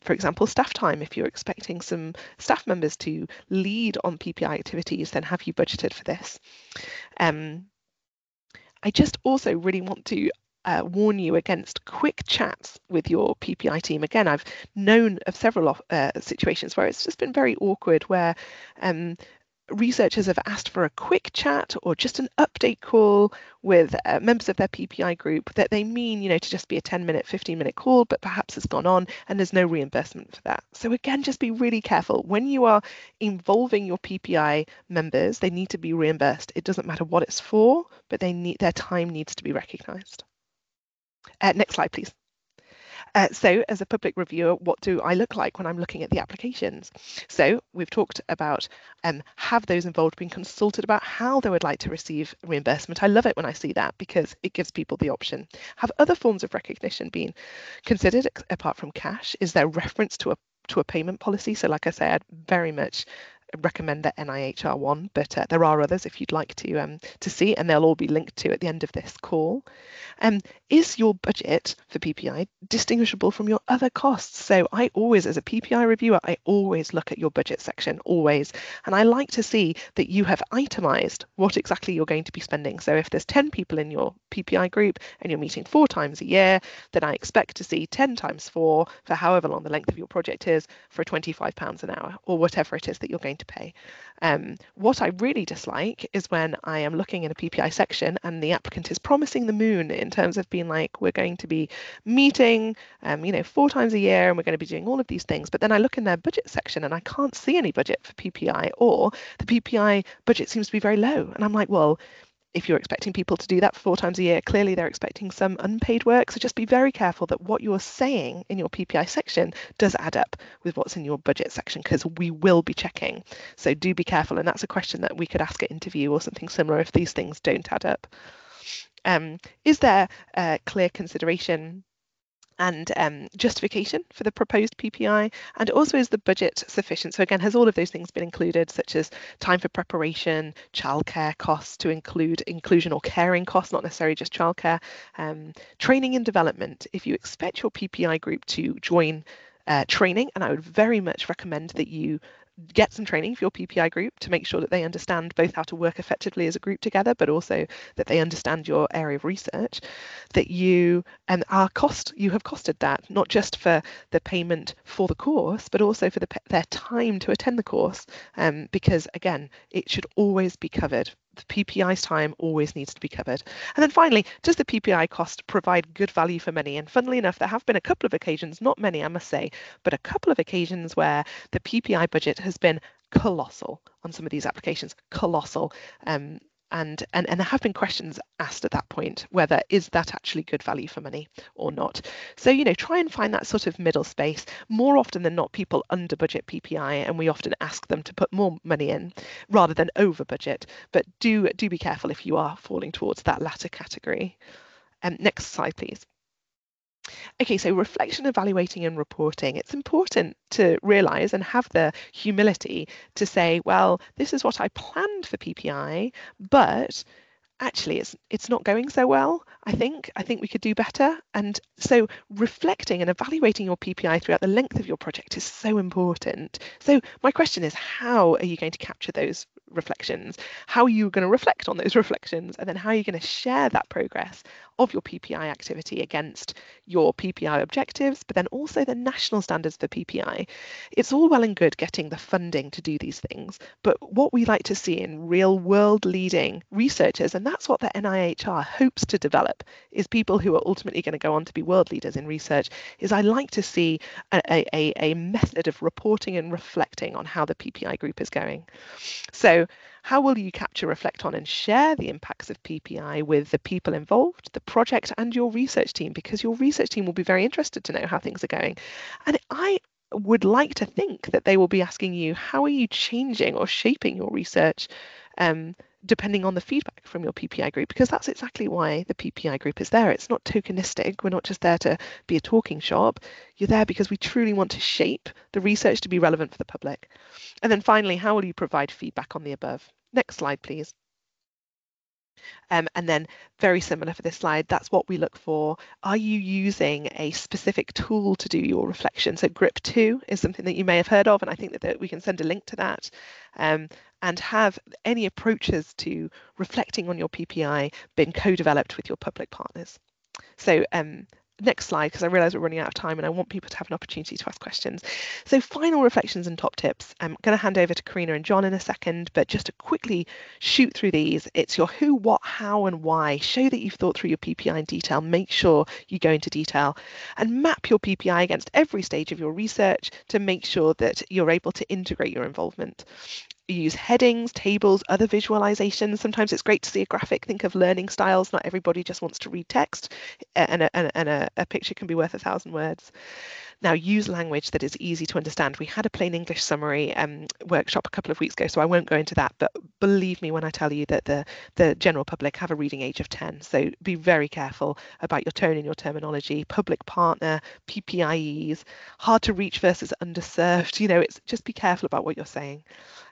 for example, staff time. If you're expecting some staff members to lead on PPI activities, then have you budgeted for this? I just also really want to warn you against quick chats with your PPI team. Again, I've known of several situations where it's just been very awkward, where researchers have asked for a quick chat or just an update call with members of their PPI group that they mean, to just be a 10-minute, 15-minute call, but perhaps has gone on and there's no reimbursement for that. So again, just be really careful. When you are involving your PPI members, they need to be reimbursed. It doesn't matter what it's for, but their time needs to be recognised. Next slide, please. So as a public reviewer, what do I look like when I'm looking at the applications? So we've talked about have those involved been consulted about how they would like to receive reimbursement. I love it when I see that because it gives people the option. Have other forms of recognition been considered apart from cash? Is there reference to a payment policy? So like I say, I'd very much recommend that NIHR one, but there are others if you'd like to see, and they'll all be linked to at the end of this call. Is your budget for PPI distinguishable from your other costs? So I always, as a PPI reviewer, I always look at your budget section, always. And I like to see that you have itemized what exactly you're going to be spending. So if there's 10 people in your PPI group and you're meeting 4 times a year, then I expect to see 10 times 4 for however long the length of your project is for £25 an hour or whatever it is that you're going to pay. What I really dislike is when I am looking in a PPI section and the applicant is promising the moon in terms of being like, we're going to be meeting, 4 times a year and we're going to be doing all of these things. But then I look in their budget section and I can't see any budget for PPI, or the PPI budget seems to be very low. And I'm like, well, if you're expecting people to do that 4 times a year, clearly they're expecting some unpaid work. So just be very careful that what you're saying in your PPI section does add up with what's in your budget section, because we will be checking. So do be careful. And that's a question that we could ask at interview or something similar if these things don't add up. Is there clear consideration and justification for the proposed PPI, and also is the budget sufficient? So again, has all of those things been included, such as time for preparation, childcare costs to include inclusion or caring costs, not necessarily just childcare, training and development. If you expect your PPI group to join training, and I would very much recommend that you get some training for your PPI group to make sure that they understand both how to work effectively as a group together, but also that they understand your area of research, that you have costed that, not just for the payment for the course, but also for their time to attend the course, because again, it should always be covered. The PPI's time always needs to be covered. And then finally, does the PPI cost provide good value for money? And funnily enough, there have been a couple of occasions, not many I must say, but a couple of occasions where the PPI budget has been colossal on some of these applications, colossal. And there have been questions asked at that point, whether is that actually good value for money or not. So, try and find that sort of middle space. More often than not, people under budget PPI, and we often ask them to put more money in rather than over budget. But do be careful if you are falling towards that latter category. Next slide, please. Okay, so reflection, evaluating and reporting. It's important to realise and have the humility to say, well, this is what I planned for PPI, but actually it's not going so well. I think we could do better. And so reflecting and evaluating your PPI throughout the length of your project is so important. So my question is, how are you going to capture those reflections? How are you going to reflect on those reflections? And then how are you going to share that progress of your PPI activity against your PPI objectives, but then also the national standards for PPI? It's all well and good getting the funding to do these things, but what we like to see in real world leading researchers, and that's what the NIHR hopes to develop, is people who are ultimately going to go on to be world leaders in research, is I like to see a method of reporting and reflecting on how the PPI group is going. So how will you capture, reflect on and share the impacts of PPI with the people involved, the project and your research team? Because your research team will be very interested to know how things are going. And I would like to think that they will be asking you, how are you changing or shaping your research depending on the feedback from your PPI group? Because that's exactly why the PPI group is there. It's not tokenistic. We're not just there to be a talking shop. You're there because we truly want to shape the research to be relevant for the public. And then finally, how will you provide feedback on the above? Next slide, please. And then very similar for this slide, that's what we look for. Are you using a specific tool to do your reflection? So GRIP2 is something that you may have heard of, and I think that we can send a link to that. And have any approaches to reflecting on your PPI been co-developed with your public partners? So next slide, because I realise we're running out of time and I want people to have an opportunity to ask questions. So final reflections and top tips. I'm going to hand over to Corina and John in a second, but just to quickly shoot through these, it's your who, what, how and why. Show that you've thought through your PPI in detail. Make sure you go into detail and map your PPI against every stage of your research to make sure that you're able to integrate your involvement. Use headings, tables, other visualizations. Sometimes it's great to see a graphic. Think of learning styles. Not everybody just wants to read text, and a picture can be worth 1,000 words. Now, use language that is easy to understand. We had a plain English summary workshop a couple of weeks ago, so I won't go into that, but believe me when I tell you that the general public have a reading age of 10, so be very careful about your tone and your terminology. Public partner, PPIEs, hard to reach versus underserved, it's just be careful about what you're saying.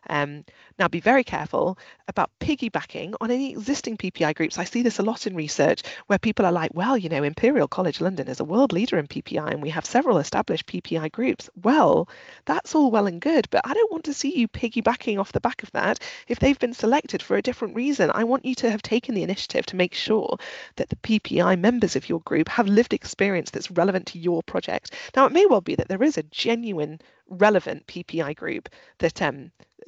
Now, be very careful about piggybacking on any existing PPI groups. I see this a lot in research where people are like, well, you know, Imperial College London is a world leader in PPI and we have several established PPI groups. Well, that's all well and good, but I don't want to see you piggybacking off the back of that. If they've been selected for a different reason, I want you to have taken the initiative to make sure that the PPI members of your group have lived experience that's relevant to your project. Now, it may well be that there is a genuine relevant PPI group that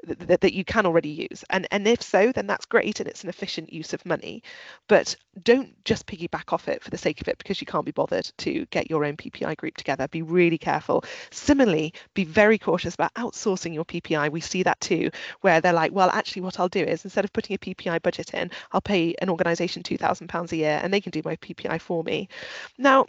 that you can already use, and if so, then that's great and it's an efficient use of money, but don't just piggyback off it for the sake of it because you can't be bothered to get your own PPI group together. Be really careful. Similarly, be very cautious about outsourcing your PPI. We see that too, where they're like, well, actually what I'll do is instead of putting a PPI budget in, I'll pay an organisation £2,000 a year and they can do my PPI for me. Now,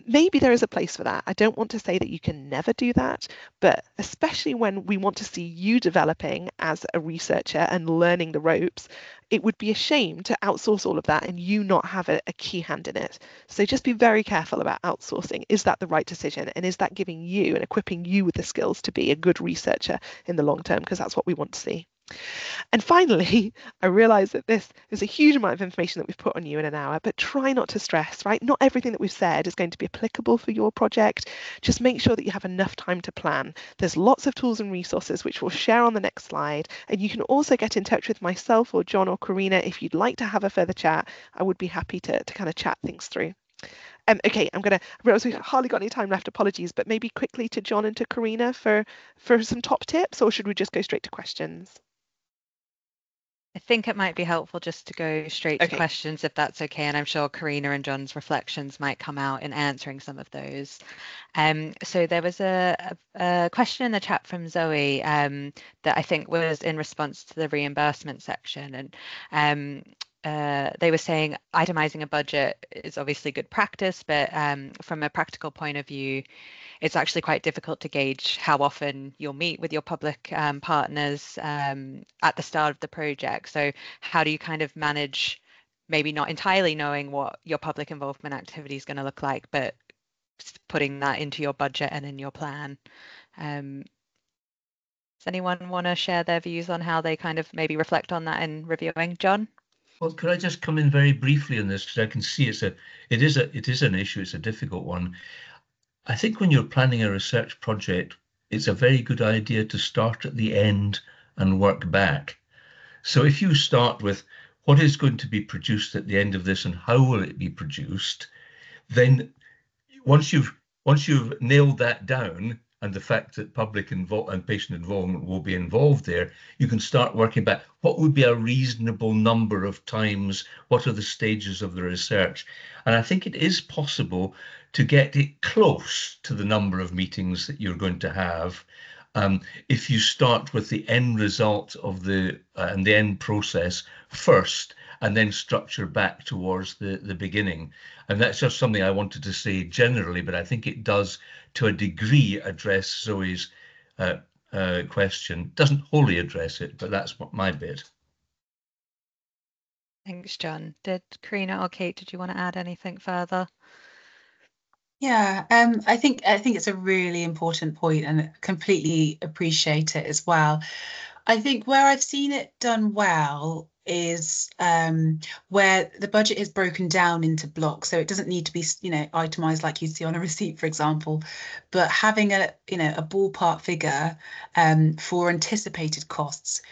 maybe there is a place for that. I don't want to say that you can never do that, but especially when we want to see you developing as a researcher and learning the ropes, it would be a shame to outsource all of that and you not have a key hand in it. So just be very careful about outsourcing. Is that the right decision? And is that giving you and equipping you with the skills to be a good researcher in the long term? Because that's what we want to see. And finally, I realize that this is a huge amount of information that we've put on you in an hour, but try not to stress, right? Not everything that we've said is going to be applicable for your project. Just make sure that you have enough time to plan. There's lots of tools and resources which we'll share on the next slide. And you can also get in touch with myself or John or Corina if you'd like to have a further chat. I would be happy to kind of chat things through. Okay, I realize we've hardly got any time left, apologies, but maybe quickly to John and to Corina for some top tips, or should we just go straight to questions? I think it might be helpful just to go straight to questions if that's okay, and I'm sure Corina and John's reflections might come out in answering some of those. So there was a question in the chat from Zoe that I think was in response to the reimbursement section, and they were saying itemizing a budget is obviously good practice, but from a practical point of view, it's actually quite difficult to gauge how often you'll meet with your public partners at the start of the project. So how do you kind of manage maybe not entirely knowing what your public involvement activity is going to look like, but putting that into your budget and in your plan? Does anyone want to share their views on how they kind of maybe reflect on that in reviewing? John? Well, could I just come in very briefly on this, because I can see it is an issue, it's a difficult one. I think when you're planning a research project, it's a very good idea to start at the end and work back. So if you start with what is going to be produced at the end of this and how will it be produced, then once you've nailed that down, and the fact that public and patient involvement will be involved there, you can start working back. What would be a reasonable number of times? What are the stages of the research? And I think it is possible to get it close to the number of meetings that you're going to have if you start with the end result of the end process first, and then structure back towards the beginning. And that's just something I wanted to say generally, but I think it does, to a degree, address Zoe's question. Doesn't wholly address it, but that's my bit. Thanks, John. Did Corina or Kate, did you want to add anything further? Yeah, I think it's a really important point and completely appreciate it as well. I think where I've seen it done well is where the budget is broken down into blocks, so it doesn't need to be, itemized like you see on a receipt, for example, but having a ballpark figure for anticipated costs,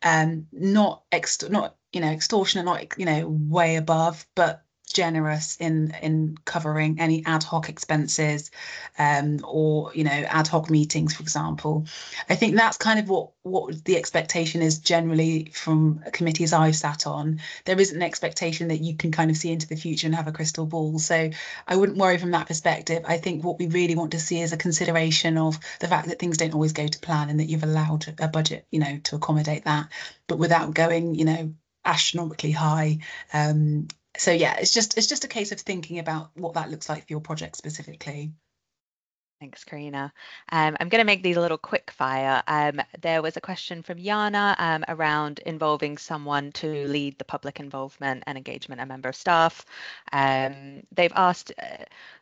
not extortionate, not way above, but generous in covering any ad hoc expenses or ad hoc meetings, for example. I think that's kind of what the expectation is generally from committees I've sat on. There isn't an expectation that you can kind of see into the future and have a crystal ball, so I wouldn't worry from that perspective. I think what we really want to see is a consideration of the fact that things don't always go to plan and that you've allowed a budget to accommodate that, but without going astronomically high. So yeah, it's just a case of thinking about what that looks like for your project specifically. Thanks, Corina. I'm going to make these a little quick fire. There was a question from Yana around involving someone to lead the public involvement and engagement, a member of staff. They've asked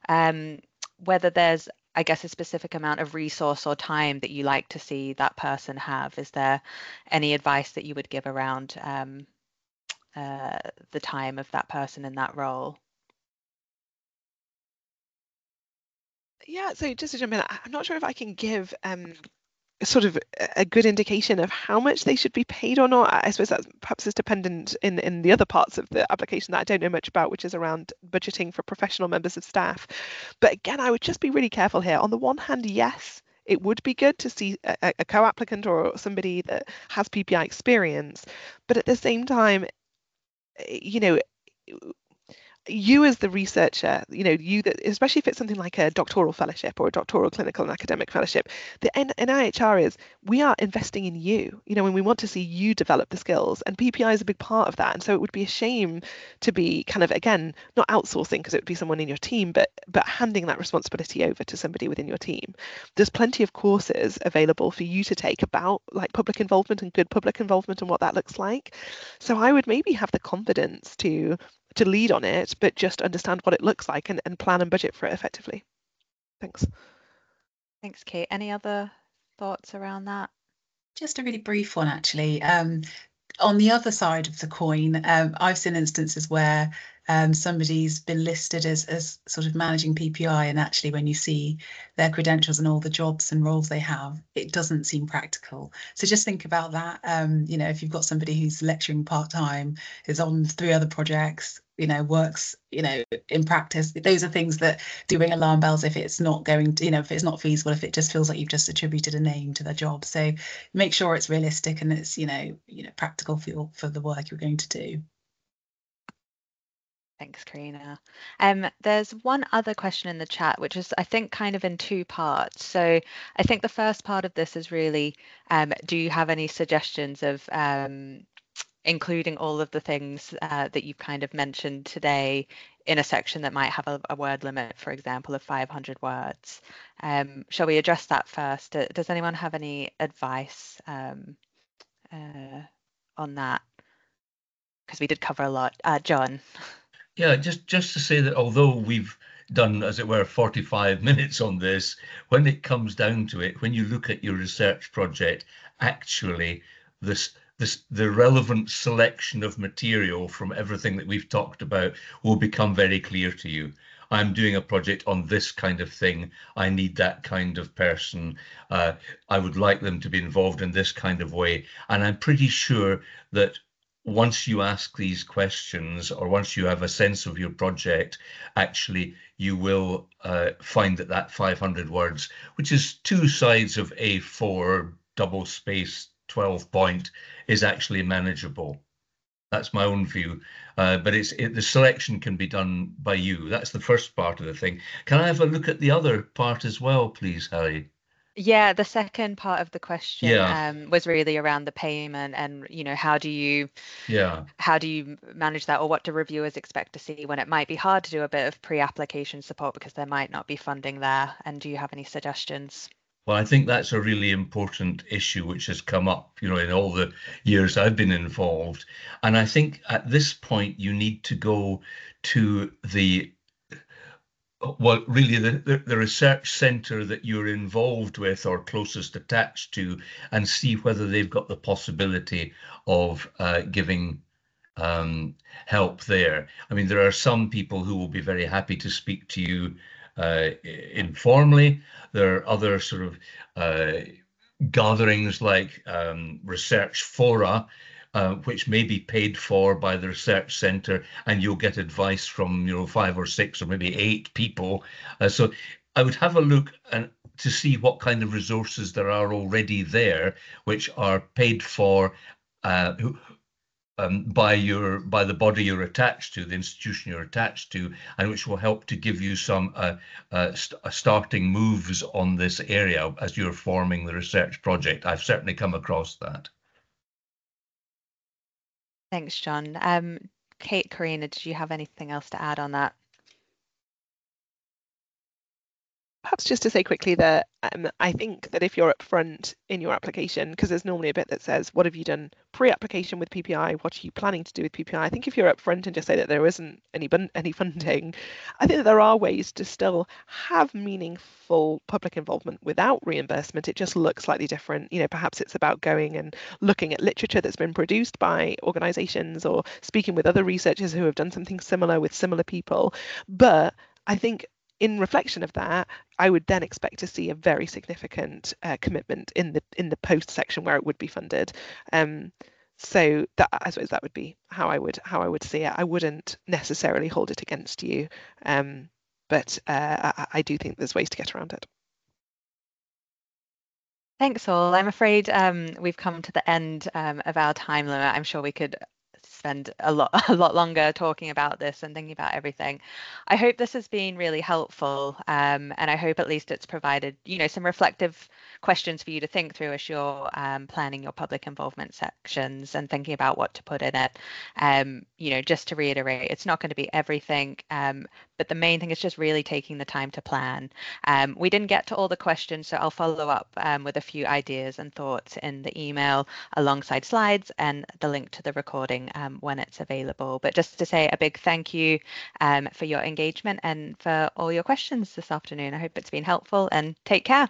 whether there's I guess, a specific amount of resource or time that you like to see that person have? Is there any advice that you would give around the time of that person in that role? Yeah, so just to jump in, I'm not sure if I can give sort of a good indication of how much they should be paid or not. I suppose that perhaps is dependent in the other parts of the application that I don't know much about, which is around budgeting for professional members of staff. But again, I would just be really careful here. On the one hand, yes, it would be good to see a co-applicant or somebody that has PPI experience, but at the same time, you know, you as the researcher, you that, especially if it's something like a doctoral fellowship or a doctoral clinical and academic fellowship, the NIHR is, we are investing in you, when we want to see you develop the skills, and PPI is a big part of that. And so it would be a shame to be kind of, again, not outsourcing because it would be someone in your team, but handing that responsibility over to somebody within your team. There's plenty of courses available for you to take about like public involvement and good public involvement and what that looks like. So I would maybe have the confidence to lead on it, but just understand what it looks like and plan and budget for it effectively. Thanks. Thanks, Kate. Any other thoughts around that? Just a really brief one, actually. On the other side of the coin, I've seen instances where somebody's been listed as sort of managing PPI, and actually when you see their credentials and all the jobs and roles they have, it doesn't seem practical. So just think about that. If you've got somebody who's lecturing part-time, is on 3 other projects, works, in practice, those are things that do ring alarm bells if it's not going to, if it's not feasible, if it just feels like you've just attributed a name to their job. So make sure it's realistic and it's, practical for the work you're going to do. Thanks, Corina. There's one other question in the chat, which is, I think, kind of in 2 parts. So I think the first part of this is really, do you have any suggestions of including all of the things that you've kind of mentioned today in a section that might have a word limit, for example, of 500 words? Shall we address that first? Does anyone have any advice on that? Because we did cover a lot. John. Yeah, just to say that although we've done, as it were, 45 minutes on this, when it comes down to it, when you look at your research project, actually the relevant selection of material from everything that we've talked about will become very clear to you. I'm doing a project on this kind of thing. I need that kind of person. I would like them to be involved in this kind of way. And I'm pretty sure that once you ask these questions, or once you have a sense of your project, actually you will find that 500 words, which is 2 sides of A4 double space 12 point, is actually manageable. That's my own view, but the selection can be done by you. That's the first part of the thing. Can I have a look at the other part as well, please, Harry? Yeah, the second part of the question Yeah. Was really around the payment and, how do you manage that, or what do reviewers expect to see when it might be hard to do a bit of pre-application support because there might not be funding there? And do you have any suggestions? Well, I think that's a really important issue which has come up, in all the years I've been involved. And I think at this point you need to go to really the research centre that you're involved with or closest attached to, and see whether they've got the possibility of giving help there. I mean, there are some people who will be very happy to speak to you informally. There are other sort of gatherings like research fora, which may be paid for by the research centre, and you'll get advice from 5 or 6 or maybe 8 people. So I would have a look to see what kind of resources there are already there, which are paid for by the body you're attached to, the institution you're attached to, and which will help to give you some starting moves on this area as you're forming the research project. I've certainly come across that. Thanks, John. Kate, Corina, did you have anything else to add on that? Perhaps just to say quickly that I think that if you're upfront in your application, because there's normally a bit that says, what have you done pre-application with PPI? What are you planning to do with PPI? I think if you're upfront and just say that there isn't any funding, I think that there are ways to still have meaningful public involvement without reimbursement. It just looks slightly different. Perhaps it's about going and looking at literature that's been produced by organizations or speaking with other researchers who have done something similar with similar people. But I think in reflection of that, I would then expect to see a very significant commitment in the post section where it would be funded. So that, I suppose, that would be how I would see it. I wouldn't necessarily hold it against you, but I do think there's ways to get around it. Thanks all. I'm afraid we've come to the end of our time limit. I'm sure we could spend a lot longer talking about this and thinking about everything. I hope this has been really helpful, and I hope at least it's provided some reflective questions for you to think through as you're planning your public involvement sections and thinking about what to put in it. Just to reiterate, it's not going to be everything, but the main thing is just really taking the time to plan. We didn't get to all the questions, so I'll follow up with a few ideas and thoughts in the email alongside slides and the link to the recording when it's available. But just to say a big thank you for your engagement and for all your questions this afternoon. I hope it's been helpful, and take care.